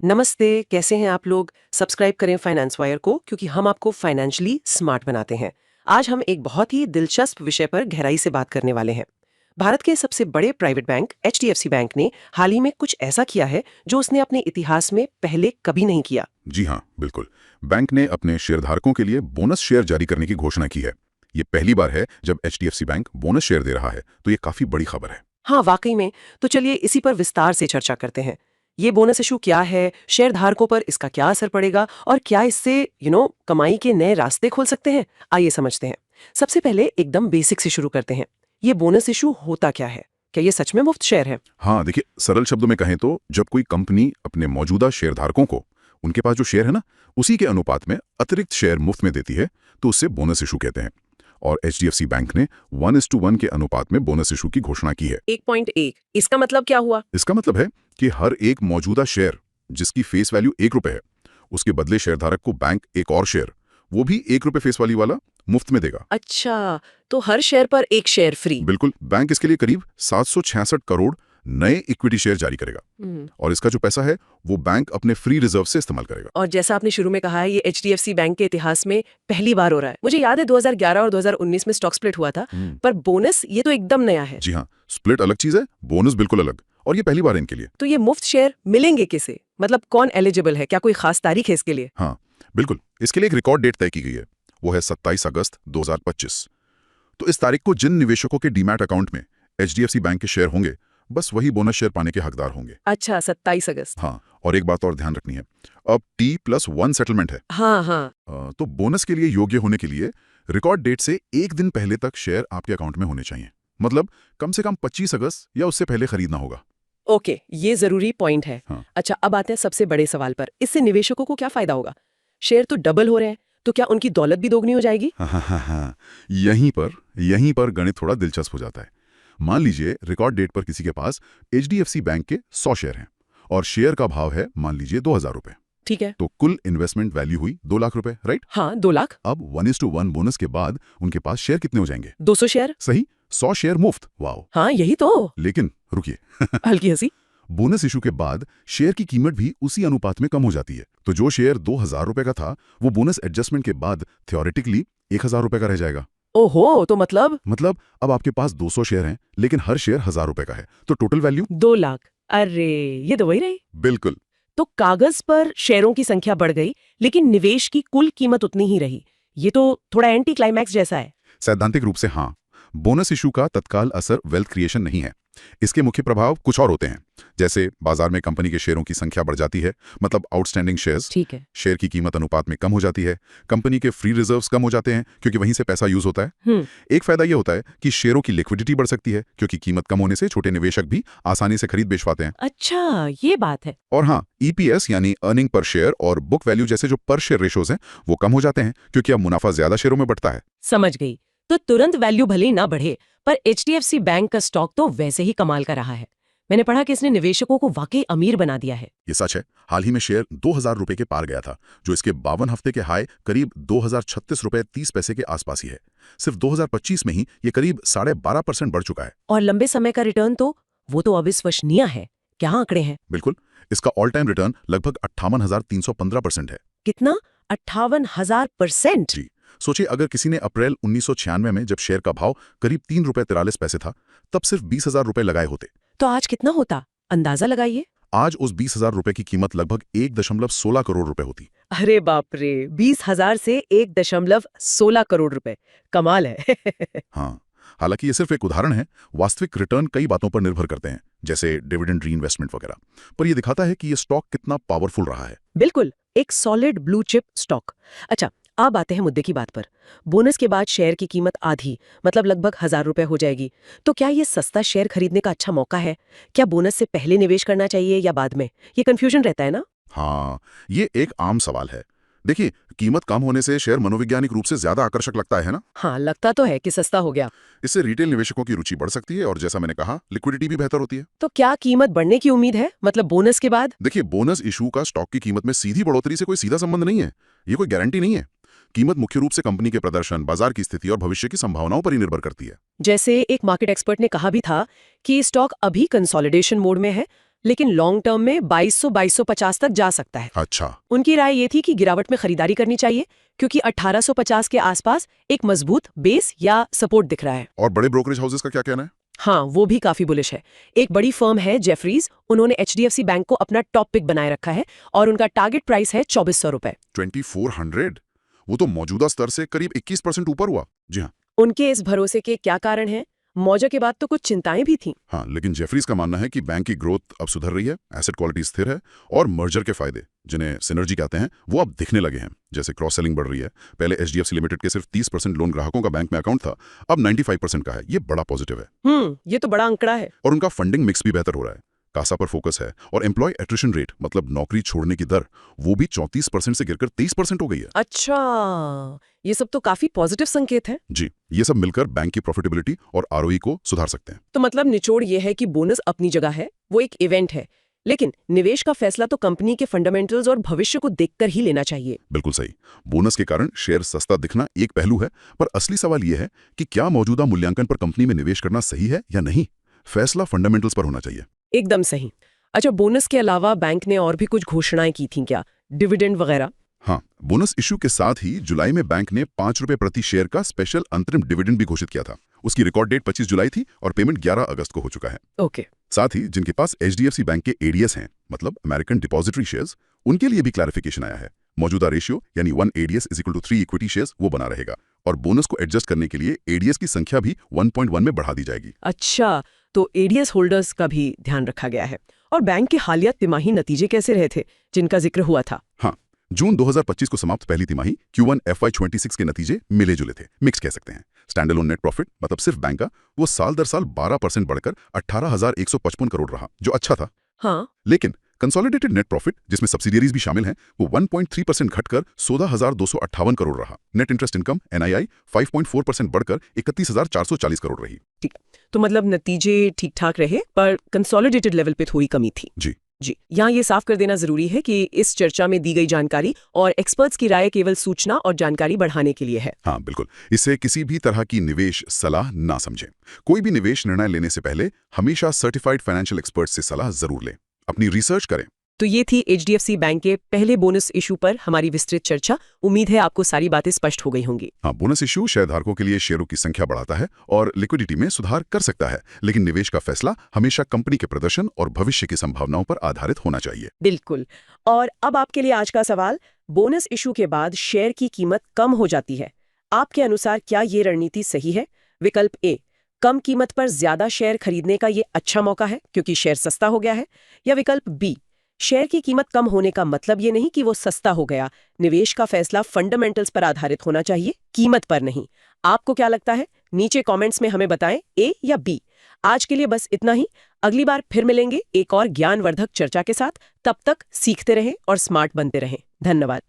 नमस्ते, कैसे हैं आप लोग? सब्सक्राइब करें फाइनेंस वायर को क्योंकि हम आपको फाइनेंशियली स्मार्ट बनाते हैं। आज हम एक बहुत ही दिलचस्प विषय पर गहराई से बात करने वाले हैं। भारत के सबसे बड़े प्राइवेट बैंक एचडीएफसी बैंक ने हाल ही में कुछ ऐसा किया है जो उसने अपने इतिहास में पहले कभी नहीं किया। जी हाँ, बिल्कुल। बैंक ने अपने शेयरधारकों के लिए बोनस शेयर जारी करने की घोषणा की है। ये पहली बार है जब एचडीएफसी बैंक बोनस शेयर दे रहा है, तो ये काफी बड़ी खबर है। हाँ, वाकई में। तो चलिए इसी पर विस्तार से चर्चा करते हैं। ये बोनस इशू क्या है, शेयर धारकों पर इसका क्या असर पड़ेगा और क्या इससे कमाई के नए रास्ते खोल सकते हैं। आइए समझते हैं। सबसे पहले एकदम बेसिक से शुरू करते हैं। ये बोनस इशू होता क्या है? क्या ये सच में मुफ्त शेयर है? हाँ, देखिए, सरल शब्दों में कहें तो जब कोई कंपनी अपने मौजूदा शेयरधारकों को उनके पास जो शेयर है ना, उसी के अनुपात में अतिरिक्त शेयर मुफ्त में देती है, तो उससे बोनस इशू कहते हैं। और एचडीएफसी बैंक ने 1:1 के अनुपात में बोनस इशू की घोषणा की है। 1.1 इसका मतलब क्या हुआ? इसका मतलब है कि हर एक मौजूदा शेयर जिसकी फेस वैल्यू ₹1 है, उसके बदले शेयरधारक को बैंक एक और शेयर, वो भी ₹1 फेस वैल्यू वाला, मुफ्त में देगा। अच्छा, तो हर शेयर पर एक शेयर फ्री। बिल्कुल, बैंक इसके लिए करीब 766 करोड़ नए इक्विटी शेयर जारी करेगा। और इसका जो पैसा है वो बैंक अपने फ्री रिजर्व से इस्तेमाल करेगा। और जैसा आपने शुरू में कहा है, ये एचडीएफसी बैंक के इतिहास में पहली बार हो रहा है। मुझे याद है 2011 और 2019 में स्टॉक स्प्लिट हुआ था, पर बोनस ये तो एकदम नया है। जी हाँ, स्प्लिट अलग चीज है, बोनस बिल्कुल अलग, और ये पहली बार है इनके लिए। तो ये मुफ्त शेयर मिलेंगे किसे? मतलब कौन एलिजिबल है? क्या कोई खास तारीख है इसके लिए? हाँ, बिल्कुल। इसके लिए एक रिकॉर्ड डेट तय की गई है, वो है 27 अगस्त 2025। तो इस तारीख को जिन निवेशकों के डीमैट अकाउंट में एचडीएफसी बैंक के शेयर होंगे, बस वही बोनस शेयर पाने के हकदार होंगे। अच्छा, 27 अगस्त। हाँ, और एक बात और ध्यान रखनी है, अब T+1 सेटलमेंट है। हाँ हाँ। तो बोनस के लिए योग्य होने के लिए रिकॉर्ड डेट से एक दिन पहले तक शेयर आपके अकाउंट में होने चाहिए। मतलब कम से कम 25 अगस्त या उससे पहले खरीदना होगा। ओके, ये जरूरी पॉइंट है। हाँ। अच्छा, अब आते हैं सबसे बड़े सवाल पर। इससे निवेशकों को क्या फायदा होगा? शेयर तो डबल हो रहे हैं, तो क्या उनकी दौलत भी दोगुनी हो जाएगी? हाँ, यहीं पर गणित थोड़ा दिलचस्प हो जाता है। मान लीजिए रिकॉर्ड डेट पर किसी के पास एचडीएफसी बैंक के 100 शेयर हैं और शेयर का भाव है मान लीजिए ₹2000। ठीक है। तो कुल इन्वेस्टमेंट वैल्यू हुई ₹2 लाख, राइट? हाँ, 2 लाख। अब 1:1 बोनस के बाद उनके पास शेयर कितने हो जाएंगे? 200 शेयर। सही, 100 शेयर मुफ्त। वाओ। हाँ, यही तो। लेकिन रुकिए, हल्की हंसी। बोनस इशू के बाद शेयर की कीमत भी उसी अनुपात में कम हो जाती है। तो जो शेयर ₹2000 का था, वो बोनस एडजस्टमेंट के बाद थ्योरेटिकली ₹1000 का रह जाएगा। ओहो, तो मतलब अब आपके पास 200 शेयर हैं, लेकिन हर शेयर ₹1000 का है, तो टोटल वैल्यू 2 लाख। अरे, ये तो वही रही। बिल्कुल। तो कागज पर शेयरों की संख्या बढ़ गई, लेकिन निवेश की कुल कीमत उतनी ही रही। ये तो थोड़ा एंटी क्लाइमैक्स जैसा है। सैद्धांतिक रूप से हाँ, बोनस इशू का तत्काल असर वेल्थ क्रिएशन नहीं है। इसके मुख्य प्रभाव कुछ और होते हैं, जैसे बाजार में कंपनी के शेयरों की संख्या बढ़ जाती है, मतलब आउटस्टैंडिंग शेयर्स। ठीक है। शेयर की कीमत अनुपात में कम हो जाती है। कंपनी के फ्री रिजर्व्स कम हो जाते हैं क्योंकि वहीं से पैसा यूज होता है। एक फायदा यह होता है कि शेयरों की लिक्विडिटी बढ़ सकती है क्योंकि कीमत कम होने से छोटे निवेशक भी आसानी से खरीद बेच पाते हैं। अच्छा, ये बात है। और हाँ, ईपीएस यानी अर्निंग पर शेयर और बुक वैल्यू जैसे जो पर शेयर रेशोज हैं, वो कम हो जाते हैं क्योंकि अब मुनाफा ज्यादा शेयरों में बढ़ता है। समझ गई। तो तुरंत वैल्यू भले ही ना बढ़े, पर एचडीएफसी बैंक का स्टॉक तो वैसे ही कमाल का रहा है। मैंने पढ़ा कि इसने निवेशकों को वाकई अमीर बना दिया है। ये सच है। हाल ही में शेयर ₹2000 के पार गया था, जो इसके 52 हफ्ते के हाई करीब ₹2036.30 के आसपास ही है। सिर्फ 2025 में ही ये करीब 12.5% बढ़ चुका है। और लंबे समय का रिटर्न तो वो तो अविश्वसनीय है। क्या आंकड़े हैं? बिल्कुल, इसका ऑल टाइम रिटर्न लगभग 58,315% है। कितना? 58,000%? जी, सोचिए, अगर किसी ने अप्रैल 1996 में, जब शेयर का भाव करीब ₹3.43 था, तब सिर्फ ₹20,000 लगाए होते। तो आज कितना होता? अंदाजा लगाइए। आज उस ₹20,000 की कीमत लगभग 1.16 करोड़ रुपए होती। अरे बाप रे, 20,000 से 1.16 करोड़ रुपए। कमाल है। हाँ, हालांकि ये सिर्फ एक उदाहरण है। वास्तविक रिटर्न कई बातों पर निर्भर करते हैं, जैसे डिविडेंड रीइन्वेस्टमेंट वगैरह। पर ये दिखाता है कि ये स्टॉक कितना पावरफुल रहा है। बिल्कुल, एक सॉलिड ब्लू चिप स्टॉक। अच्छा, अब आते हैं मुद्दे की बात पर। बोनस के बाद शेयर की कीमत आधी, मतलब लगभग 1,000 रुपए हो जाएगी। तो क्या ये सस्ता शेयर खरीदने का अच्छा मौका है? क्या बोनस से पहले निवेश करना चाहिए या बाद में? ये कंफ्यूजन रहता है ना? हाँ, ये एक आम सवाल है। देखिए, कीमत कम होने से शेयर मनोवैज्ञानिक रूप से ज्यादा आकर्षक लगता है ना? हाँ, लगता तो है कि सस्ता हो गया। इससे रिटेल निवेशकों की रुचि बढ़ सकती है और जैसा मैंने कहा, लिक्विडिटी भी बेहतर होती है। तो क्या कीमत बढ़ने की उम्मीद है, मतलब बोनस के बाद? देखिए, बोनस इशू का स्टॉक की कीमत में सीधी बढ़ोतरी से कोई सीधा संबंध नहीं है। ये कोई गारंटी नहीं है। कीमत मुख्य रूप से कंपनी के प्रदर्शन, बाजार की स्थिति और भविष्य की संभावनाओं पर ही निर्भर करती है। जैसे एक मार्केट एक्सपर्ट ने कहा भी था कि स्टॉक अभी कंसोलिडेशन मोड में है, लेकिन लॉन्ग टर्म में 2250 तक जा सकता है। अच्छा। उनकी राय ये थी कि गिरावट में खरीदारी करनी चाहिए क्योंकि 1850 के आसपास एक मजबूत बेस या सपोर्ट दिख रहा है। और बड़े ब्रोकरेज हाउसेस का क्या कहना है? हाँ, वो भी काफी बुलिश है। एक बड़ी फर्म है जेफरीज, उन्होंने एचडीएफसी बैंक को अपना टॉप पिक बनाए रखा है और उनका टारगेट प्राइस है 2400 रुपए। 2400? वो तो मौजूदा स्तर से करीब 21% ऊपर हुआ। जी हाँ। उनके इस भरोसे के क्या कारण हैं? मौजा के बाद तो कुछ चिंताएं भी थीं। हाँ, लेकिन जेफरीज का मानना है कि बैंक की ग्रोथ अब सुधर रही है, एसेट क्वालिटी स्थिर है और मर्जर के फायदे, जिन्हें सिनर्जी कहते हैं, वो अब दिखने लगे हैं। जैसे क्रॉस सेलिंग बढ़ रही है। पहले एचडीएफसी लिमिटेड के सिर्फ 30% लोन ग्राहकों का बैंक में अकाउंट था, अब 95% का है। ये बड़ा पॉजिटिव है। ये तो बड़ा अंकड़ा है। और उनका फंडिंग मिक्स भी बेहतर हो रहा है। कासा पर फोकस है और एम्प्लॉय एट्रिशन रेट, मतलब नौकरी छोड़ने की दर, वो भी 34% से गिरकर 23% हो गई है। अच्छा, ये सब तो काफी पॉजिटिव संकेत है। जी, ये सब मिलकर बैंक की प्रॉफिटेबिलिटी और आरओई को सुधार सकते हैं। तो मतलब निचोड़ ये है कि बोनस अपनी जगह है, वो एक इवेंट है, लेकिन निवेश का फैसला तो कंपनी के फंडामेंटल्स और भविष्य को देखकर ही लेना चाहिए। बिल्कुल सही। बोनस के कारण शेयर सस्ता दिखना एक पहलू है, पर असली सवाल यह है कि क्या मौजूदा मूल्यांकन पर कंपनी में निवेश करना सही है या नहीं। फैसला फंडामेंटल्स पर होना चाहिए। एकदम सही। अच्छा, बोनस के अलावा बैंक ने और भी कुछ घोषणाएं की थीं क्या? डिविडेंड वगैरह? हाँ, बोनस इश्यू के साथ ही जुलाई में बैंक ने 5 रुपए प्रति शेयर का स्पेशल अंतरिम डिविडेंड भी घोषित किया था। उसकी रिकॉर्ड डेट 25 जुलाई थी और पेमेंट 11 अगस्त को हो चुका है। ओके। साथ ही जिनके पास एचडीएफसी बैंक के एडीएस हैं, मतलब अमेरिकन डिपॉजिटरी शेयर्स, उनके लिए भी क्लैरिफिकेशन आया है। मौजूदा रेशियो यानी 1 एडीएस = 3 इक्विटी शेयर्स वो बना रहेगा और बोनस को एडजस्ट करने के लिए एडीएस की संख्या भी 1.1 में बढ़ा दी जाएगी। अच्छा, तो एडीएस होल्डर्स का भी ध्यान रखा गया है। और बैंक के हालिया तिमाही नतीजे कैसे रहे थे जिनका जिक्र हुआ था? हाँ, जून 2025 को समाप्त पहली तिमाही Q1 FY26 के नतीजे मिले जुले थे, मिक्स कह सकते हैं। स्टैंडअलोन नेट प्रॉफिट, मतलब सिर्फ बैंक का, वो साल दर साल 12% बढ़कर 18,155 करोड़ रहा, जो अच्छा था। हाँ। लेकिन कंसोलिडेटेड नेट प्रॉफिट, जिसमें सब्सिडियरीज भी शामिल हैं, वो 1.3% घटकर 16,258 करोड़ रहा। नेट इंटरेस्ट इनकम NII 5.4% बढ़कर 31,440 करोड़ रही। ठीक, तो मतलब नतीजे ठीक ठाक रहे, पर कंसोलिडेटेड लेवल पे थोड़ी कमी थी। जी। यहाँ ये साफ कर देना जरूरी है कि इस चर्चा में दी गई जानकारी और एक्सपर्ट्स की राय केवल सूचना और जानकारी बढ़ाने के लिए है। हाँ, बिल्कुल। इससे किसी भी तरह की निवेश सलाह ना समझें। कोई भी निवेश निर्णय लेने से पहले हमेशा सर्टिफाइड फाइनेंशियल एक्सपर्ट से सलाह जरूर लें। अपनी रिसर्च करें। तो ये थी एचडीएफसी बैंक के पहले बोनस इशू पर हमारी विस्तृत चर्चा। उम्मीद है आपको सारी बातें स्पष्ट हो गई होंगी। हाँ, बोनस इशू शेयरधारकों के लिए शेयरों की संख्या बढ़ाता है और लिक्विडिटी में सुधार कर सकता है, लेकिन निवेश का फैसला हमेशा कंपनी के प्रदर्शन और भविष्य की संभावनाओं पर आधारित होना चाहिए। बिल्कुल। और अब आपके लिए आज का सवाल, बोनस इशू के बाद शेयर की कीमत कम हो जाती है, आपके अनुसार क्या ये रणनीति सही है? विकल्प ए, कम कीमत पर ज्यादा शेयर खरीदने का ये अच्छा मौका है क्योंकि शेयर सस्ता हो गया है। या विकल्प बी, शेयर की कीमत कम होने का मतलब ये नहीं कि वो सस्ता हो गया, निवेश का फैसला फंडामेंटल्स पर आधारित होना चाहिए, कीमत पर नहीं। आपको क्या लगता है? नीचे कमेंट्स में हमें बताएं, ए या बी। आज के लिए बस इतना ही। अगली बार फिर मिलेंगे एक और ज्ञानवर्धक चर्चा के साथ। तब तक सीखते रहें और स्मार्ट बनते रहें। धन्यवाद।